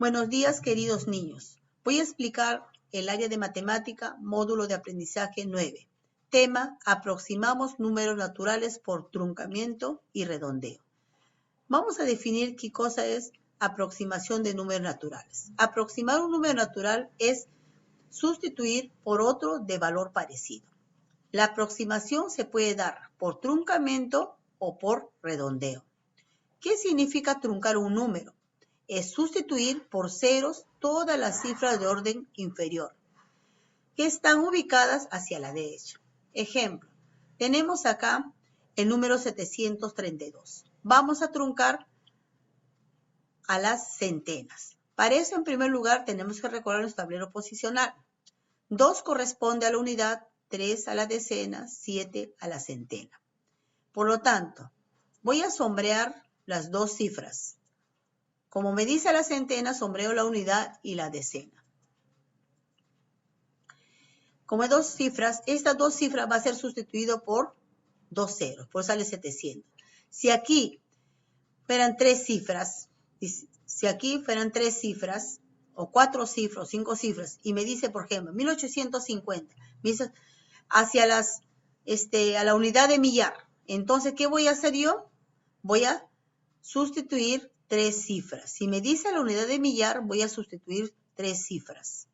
Buenos días, queridos niños. Voy a explicar el área de matemática, módulo de aprendizaje 9. Tema, aproximamos números naturales por truncamiento y redondeo. Vamos a definir qué cosa es aproximación de números naturales. Aproximar un número natural es sustituir por otro de valor parecido. La aproximación se puede dar por truncamiento o por redondeo. ¿Qué significa truncar un número? Es sustituir por ceros todas las cifras de orden inferior que están ubicadas hacia la derecha. Ejemplo, tenemos acá el número 732. Vamos a truncar a las centenas. Para eso, en primer lugar, tenemos que recordar nuestro tablero posicional. 2 corresponde a la unidad, 3 a la decena, 7 a la centena. Por lo tanto, voy a sombrear las dos cifras. Como me dice la centena, sombreo la unidad y la decena. Como hay dos cifras, estas dos cifras va a ser sustituido por dos ceros, por eso sale 700. Si aquí fueran tres cifras, o cuatro cifras, o cinco cifras, y me dice, por ejemplo, 1850, me dice hacia a la unidad de millar. Entonces, ¿qué voy a hacer yo? Voy a sustituir tres cifras. Si me dice la unidad de millar, voy a sustituir tres cifras.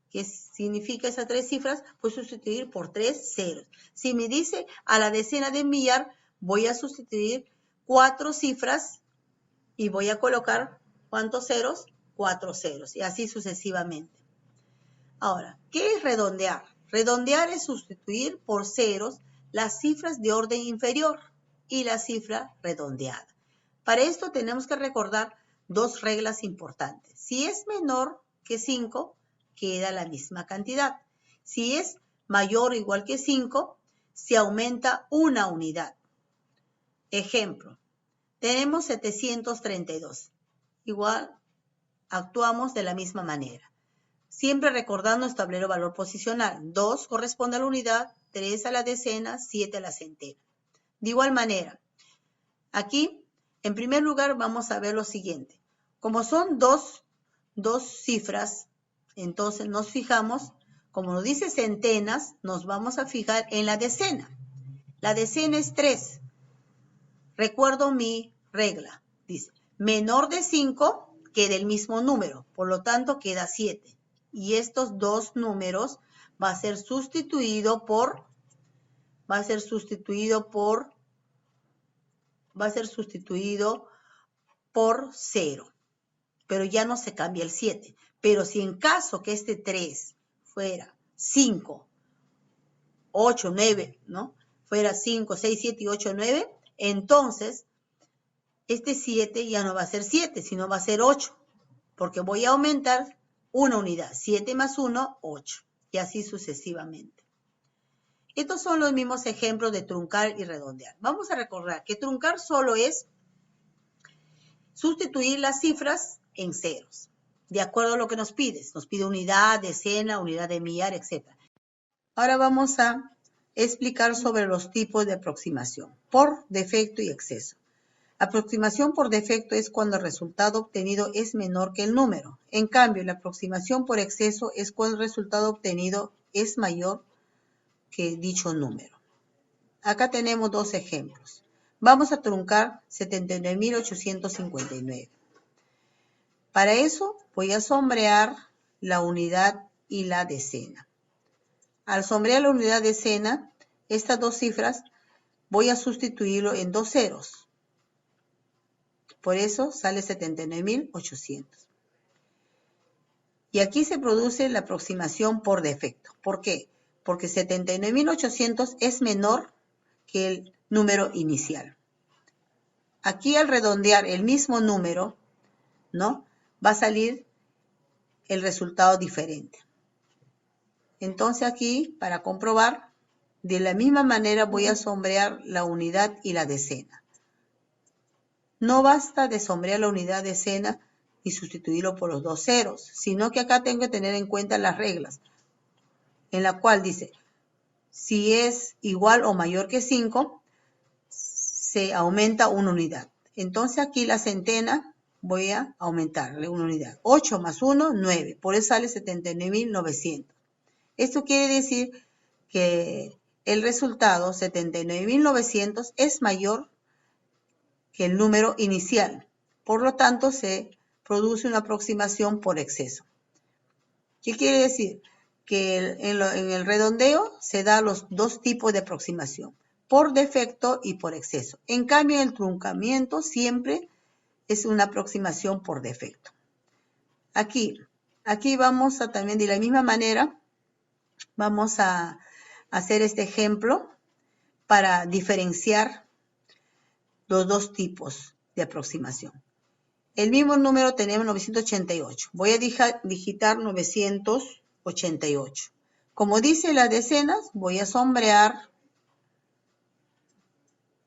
¿Qué significa esas tres cifras? Pues sustituir por tres ceros. Si me dice a la decena de millar, voy a sustituir cuatro cifras y voy a colocar, ¿cuántos ceros? 4 ceros, y así sucesivamente. Ahora, ¿qué es redondear? Redondear es sustituir por ceros las cifras de orden inferior y la cifra redondeada. Para esto tenemos que recordar dos reglas importantes. Si es menor que 5, queda la misma cantidad. Si es mayor o igual que 5, se aumenta una unidad. Ejemplo, tenemos 732. Igual, actuamos de la misma manera. Siempre recordando nuestro tablero valor posicional. 2 corresponde a la unidad, 3 a la decena, 7 a la centena. De igual manera, aquí, en primer lugar, vamos a ver lo siguiente. Como son dos cifras, entonces nos fijamos, como nos dice centenas, nos vamos a fijar en la decena. La decena es 3. Recuerdo mi regla. Dice, menor de 5 queda el mismo número, por lo tanto queda 7. Y estos dos números va a ser sustituido por 0, pero ya no se cambia el 7. Pero si en caso que este 3 fuera 5, 8, 9, ¿no? Fuera 5, 6, 7 y 8, 9, entonces este 7 ya no va a ser 7, sino va a ser 8, porque voy a aumentar una unidad. 7 más 1, 8, y así sucesivamente. Estos son los mismos ejemplos de truncar y redondear. Vamos a recordar que truncar solo es sustituir las cifras en ceros, de acuerdo a lo que nos pides. Nos pide unidad, decena, unidad de millar, etc. Ahora vamos a explicar sobre los tipos de aproximación, por defecto y exceso. Aproximación por defecto es cuando el resultado obtenido es menor que el número. En cambio, la aproximación por exceso es cuando el resultado obtenido es mayor que dicho número. Acá tenemos dos ejemplos. Vamos a truncar 79.859. Para eso voy a sombrear la unidad y la decena. Al sombrear la unidad decena, estas dos cifras voy a sustituirlo en dos ceros. Por eso sale 79.800. Y aquí se produce la aproximación por defecto. ¿Por qué? Porque 79.800 es menor que el número inicial. Aquí al redondear el mismo número, ¿no? Va a salir el resultado diferente. Entonces aquí, para comprobar, de la misma manera voy a sombrear la unidad y la decena. No basta de sombrear la unidad decena y sustituirlo por los dos ceros, sino que acá tengo que tener en cuenta las reglas, en la cual dice, si es igual o mayor que 5, se aumenta una unidad. Entonces aquí la centena voy a aumentarle una unidad. 8 más 1, 9. Por eso sale 79.900. Esto quiere decir que el resultado 79.900 es mayor que el número inicial. Por lo tanto, se produce una aproximación por exceso. ¿Qué quiere decir? Que en el redondeo se da los dos tipos de aproximación, por defecto y por exceso. En cambio, el truncamiento siempre es una aproximación por defecto. Aquí vamos a también de la misma manera, vamos a hacer este ejemplo para diferenciar los dos tipos de aproximación. El mismo número tenemos 988. Voy a digitar 988. Como dice las decenas, voy a sombrear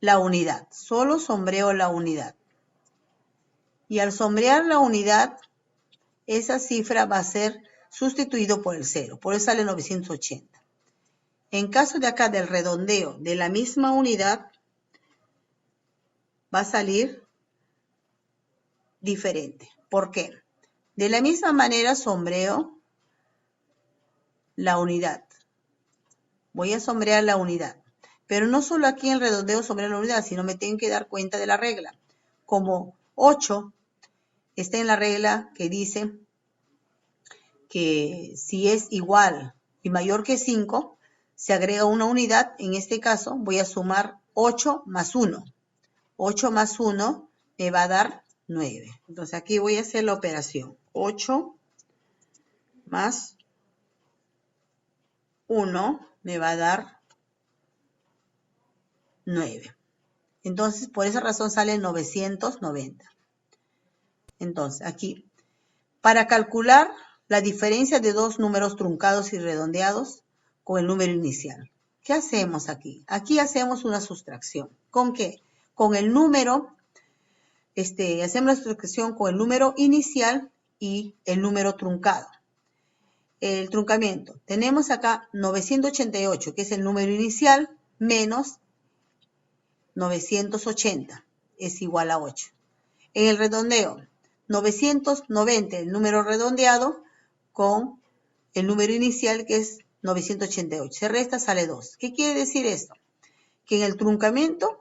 la unidad. Solo sombreo la unidad. Y al sombrear la unidad, esa cifra va a ser sustituido por el 0. Por eso sale 980. En caso de acá del redondeo de la misma unidad, va a salir diferente. ¿Por qué? De la misma manera sombreo la unidad. Voy a sombrear la unidad. Pero no solo aquí en el redondeo sombreo la unidad, sino me tengo que dar cuenta de la regla. Como 8 está en la regla que dice que si es igual y mayor que 5, se agrega una unidad. En este caso voy a sumar 8 más 1. 8 más 1 me va a dar 9. Entonces aquí voy a hacer la operación. 8 más 1 me va a dar 9. Entonces, por esa razón sale 990. Entonces, aquí, para calcular la diferencia de dos números truncados y redondeados con el número inicial. ¿Qué hacemos aquí? Aquí hacemos una sustracción. ¿Con qué? Con el número, hacemos la sustracción con el número inicial y el número truncado. El truncamiento. Tenemos acá 988, que es el número inicial, menos 980, es igual a 8. En el redondeo, 990, el número redondeado, con el número inicial, que es 988. Se resta, sale 2. ¿Qué quiere decir esto? Que en el truncamiento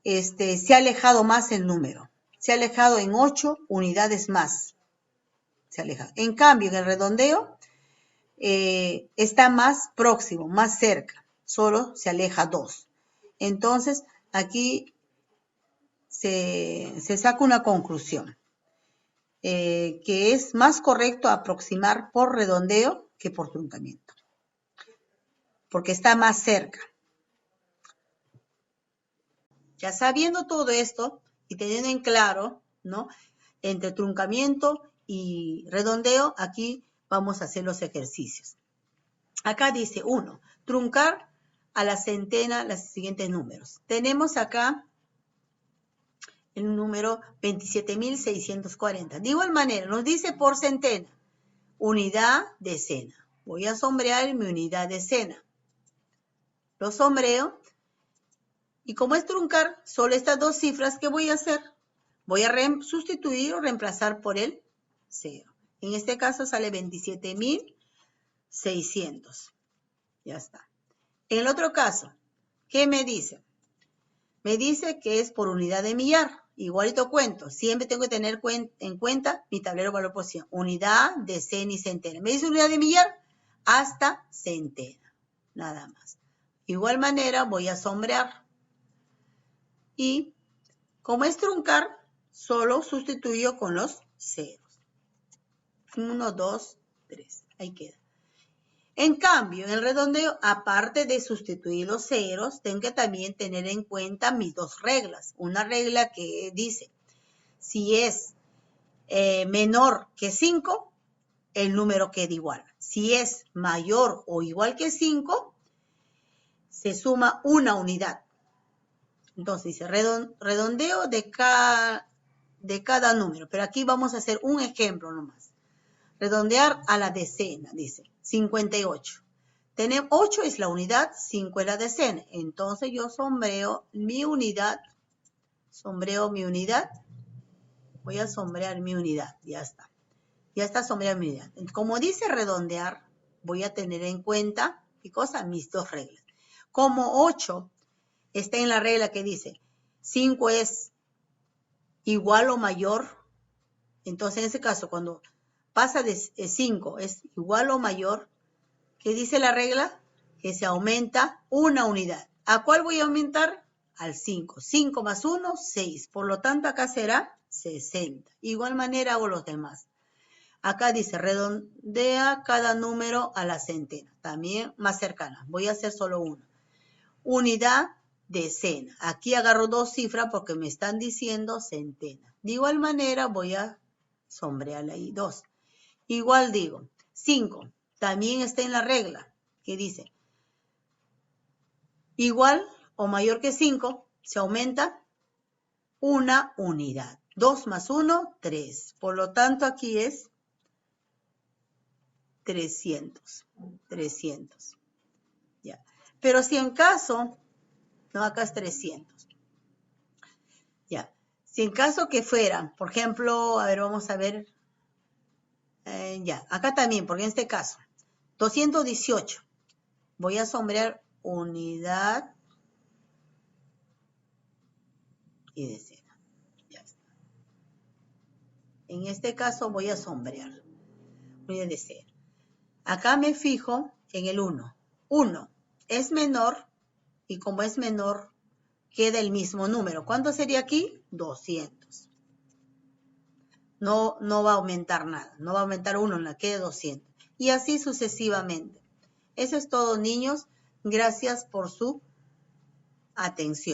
se ha alejado más el número. Se ha alejado en 8 unidades más. Se ha alejado. En cambio, en el redondeo, está más próximo, más cerca. Solo se aleja 2. Entonces, aquí se saca una conclusión. Que es más correcto aproximar por redondeo que por truncamiento, porque está más cerca. Ya sabiendo todo esto y teniendo en claro, ¿no?, entre truncamiento y redondeo, aquí vamos a hacer los ejercicios. Acá dice 1, truncar a la centena los siguientes números. Tenemos acá el número 27.640. De igual manera, nos dice por centena, unidad, decena. Voy a sombrear mi unidad decena. Lo sombreo. Y como es truncar, solo estas dos cifras, ¿qué voy a hacer? Voy a sustituir o reemplazar por el 0. En este caso sale 27.600. Ya está. En el otro caso, ¿qué me dice? Me dice que es por unidad de millar. Igualito cuento. Siempre tengo que tener en cuenta mi tablero de valor posición. Unidad, decena y centena. Me dice unidad de millar hasta centena. Nada más. Igual manera voy a sombrear. Y como es truncar, solo sustituyo con los ceros. 1, 2, 3. Ahí queda. En cambio, en el redondeo, aparte de sustituir los ceros, tengo que también tener en cuenta mis dos reglas. Una regla que dice, si es menor que 5, el número queda igual. Si es mayor o igual que 5, se suma una unidad. Entonces dice redondeo de cada número. Pero aquí vamos a hacer un ejemplo nomás. Redondear a la decena, dice 58. Tenemos 8 es la unidad, 5 es la decena. Entonces yo sombreo mi unidad Voy a sombrear mi unidad. Ya está. Ya está sombreada mi unidad. Como dice redondear, voy a tener en cuenta, ¿qué cosa? Mis dos reglas. Como 8 está en la regla que dice 5 es igual o mayor, entonces en ese caso cuando pasa de 5 es igual o mayor, ¿qué dice la regla? Que se aumenta una unidad. ¿A cuál voy a aumentar? Al 5. 5 más 1, 6. Por lo tanto, acá será 60. Igual manera hago los demás. Acá dice, redondea cada número a la centena. También más cercana. Voy a hacer solo uno. Unidad, decena. Aquí agarro dos cifras porque me están diciendo centena. De igual manera voy a sombrearle ahí 2. Igual digo, 5. También está en la regla que dice, igual o mayor que 5, se aumenta una unidad. 2 más 1, 3. Por lo tanto, aquí es 300. 300. Ya. Pero si en caso, no, acá es 300. Ya. Si en caso que fuera, por ejemplo, a ver, vamos a ver. Ya, acá también, porque en este caso, 218. Voy a sombrear unidad y decena. Ya está. En este caso voy a sombrear unidad y decena. Acá me fijo en el 1. 1 es menor y como es menor, queda el mismo número. ¿Cuánto sería aquí? 200. No va a aumentar nada. No va a aumentar 1, queda 200. Y así sucesivamente. Eso es todo, niños. Gracias por su atención.